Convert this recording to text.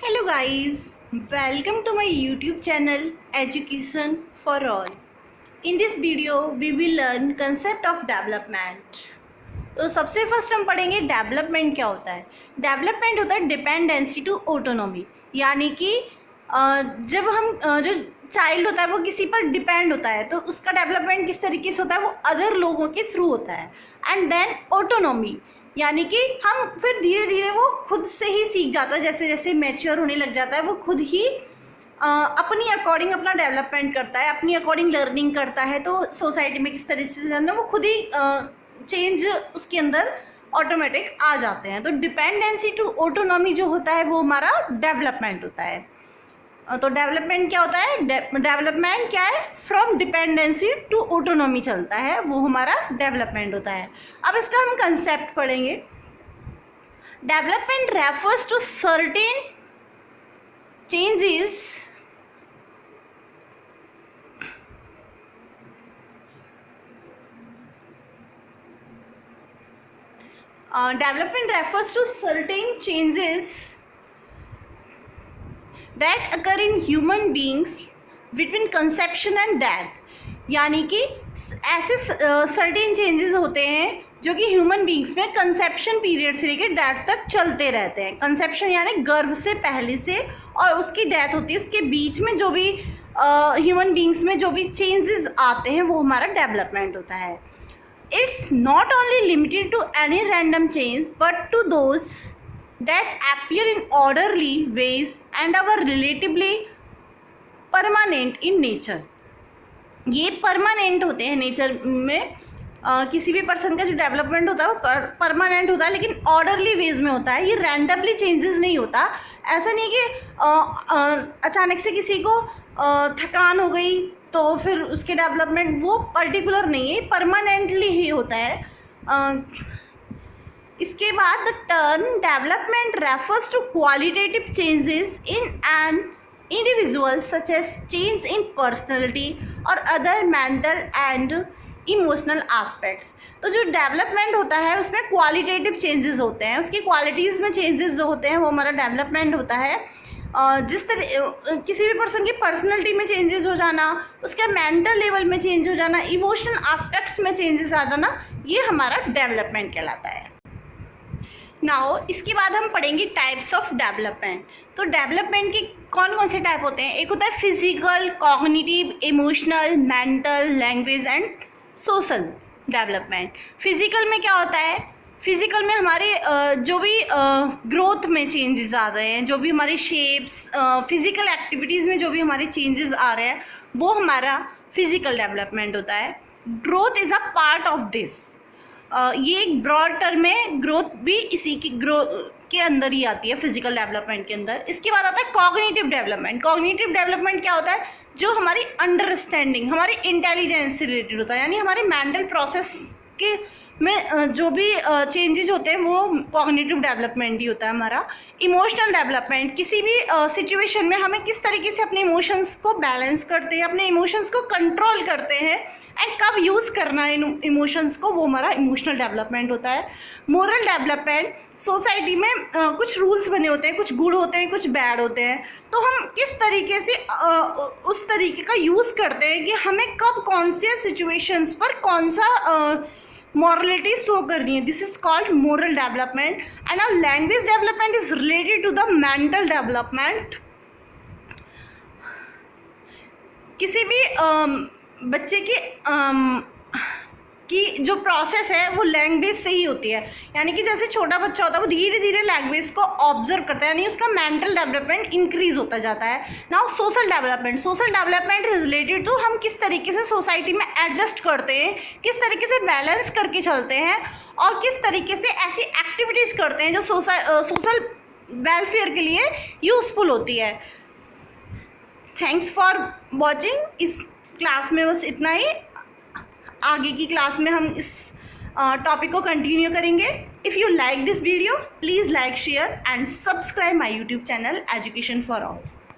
Hello guys, welcome to my YouTube channel Education for All. In this video we will learn concept of development. तो सबसे first हम पढ़ेंगे development क्या होता है। डेवलपमेंट होता है डिपेंडेंसी टू ऑटोनॉमी, यानी कि जब हम जो चाइल्ड होता है वो किसी पर डिपेंड होता है तो उसका डेवलपमेंट किस तरीके से होता है, वो अदर लोगों के थ्रू होता है। एंड देन ऑटोनॉमी, यानी कि हम फिर धीरे धीरे वो खुद से ही सीख जाता है, जैसे जैसे मैच्योर होने लग जाता है वो खुद ही अपनी अकॉर्डिंग अपना डेवलपमेंट करता है, अपनी अकॉर्डिंग लर्निंग करता है। तो सोसाइटी में किस तरह से जानना, वो खुद ही चेंज उसके अंदर ऑटोमेटिक आ जाते हैं। तो डिपेंडेंसी टू ऑटोनॉमी जो होता है वो हमारा डेवलपमेंट होता है। तो डेवलपमेंट क्या होता है, डेवलपमेंट क्या है, फ्रॉम डिपेंडेंसी टू ऑटोनॉमी चलता है, वो हमारा डेवलपमेंट होता है। अब इसका हम कंसेप्ट पढ़ेंगे। Development refers to certain changes development refers to certain changes that occur in human beings between conception and death, यानी कि ऐसे सर्टेन चेंजेस होते हैं जो कि ह्यूमन बींग्स में कंसेप्शन पीरियड से लेकर डेथ तक चलते रहते हैं। कंसेप्शन यानी गर्भ से पहले से और उसकी डेथ होती है, उसके बीच में जो भी ह्यूमन बींग्स में जो भी चेंजेस आते हैं वो हमारा डेवलपमेंट होता है। It's not only limited to any random change but to those that appear in orderly ways and are relatively permanent in nature. ये परमानेंट होते हैं नेचर में। किसी भी पर्सन का जो डेवलपमेंट होता है वो परमानेंट होता है, लेकिन ऑर्डरली वेज में होता है। ये रैंडमली चेंजेस नहीं होता। ऐसा नहीं कि अचानक से किसी को थकान हो गई तो फिर उसके डेवलपमेंट, वो पर्टिकुलर नहीं है, परमानेंटली ही होता है। इसके बाद the term development refers to qualitative changes in an individual such as change in personality और other mental and emotional aspects. तो जो डेवलपमेंट होता है उसमें क्वालिटेटिव चेंजेस होते हैं, उसकी क्वालिटीज़ में चेंजेस जो होते हैं वो हमारा डेवलपमेंट होता है। जिस तरह किसी भी पर्सन की पर्सनैलिटी में चेंजेस हो जाना, उसके मेंटल लेवल में चेंज हो जाना, इमोशनल एस्पेक्ट्स में चेंजेस आ जाना, ये हमारा डेवलपमेंट कहलाता है। नाउ इसके बाद हम पढ़ेंगे टाइप्स ऑफ डेवलपमेंट। तो डेवलपमेंट के कौन कौन से टाइप होते हैं। एक होता है physical, cognitive, emotional, mental, language and social development. Physical में क्या होता है, फिजिकल में हमारे जो भी ग्रोथ में चेंजेस आ रहे हैं, जो भी हमारे शेप्स, फिजिकल एक्टिविटीज़ में जो भी हमारे चेंजेस आ रहे हैं वो हमारा फिजिकल डेवलपमेंट होता है। Growth is a part of this. ये एक ब्रॉड टर्म है, ग्रोथ भी इसी की के अंदर ही आती है, फिजिकल डेवलपमेंट के अंदर। इसके बाद आता है कॉग्निटिव डेवलपमेंट। कॉग्निटिव डेवलपमेंट क्या होता है, जो हमारी अंडरस्टैंडिंग, हमारी इंटेलिजेंस से रिलेटेड होता है, यानी हमारे मेंटल प्रोसेस के में जो भी चेंजेस होते हैं वो कॉग्निटिव डेवलपमेंट ही होता है हमारा। इमोशनल डेवलपमेंट, किसी भी सिचुएशन में हमें किस तरीके से अपने इमोशंस को बैलेंस करते हैं, अपने इमोशंस को कंट्रोल करते हैं एंड कब यूज़ करना है इन इमोशंस को, वो हमारा इमोशनल डेवलपमेंट होता है। मोरल डेवलपमेंट, सोसाइटी में कुछ रूल्स बने होते हैं, कुछ गुड होते हैं, कुछ बैड होते हैं, तो हम किस तरीके से उस तरीके का यूज़ करते हैं कि हमें कब कौन से सिचुएशंस पर कौन सा morality शो करनी है। This is called moral development. And our language development is related to the mental development. किसी भी बच्चे की जो प्रोसेस है वो लैंग्वेज से ही होती है, यानी कि जैसे छोटा बच्चा होता है वो धीरे धीरे लैंग्वेज को ऑब्जर्व करता है, यानी उसका मेंटल डेवलपमेंट इंक्रीज होता जाता है। Now social development, social development is related to हम किस तरीके से सोसाइटी में एडजस्ट करते हैं, किस तरीके से बैलेंस करके चलते हैं और किस तरीके से ऐसी एक्टिविटीज़ करते हैं जो सोशल वेलफेयर के लिए यूज़फुल होती है। Thanks for watching. इस क्लास में बस इतना ही। आगे की क्लास में हम इस टॉपिक को कंटिन्यू करेंगे। If you like this video please like, share and subscribe my YouTube channel education for all.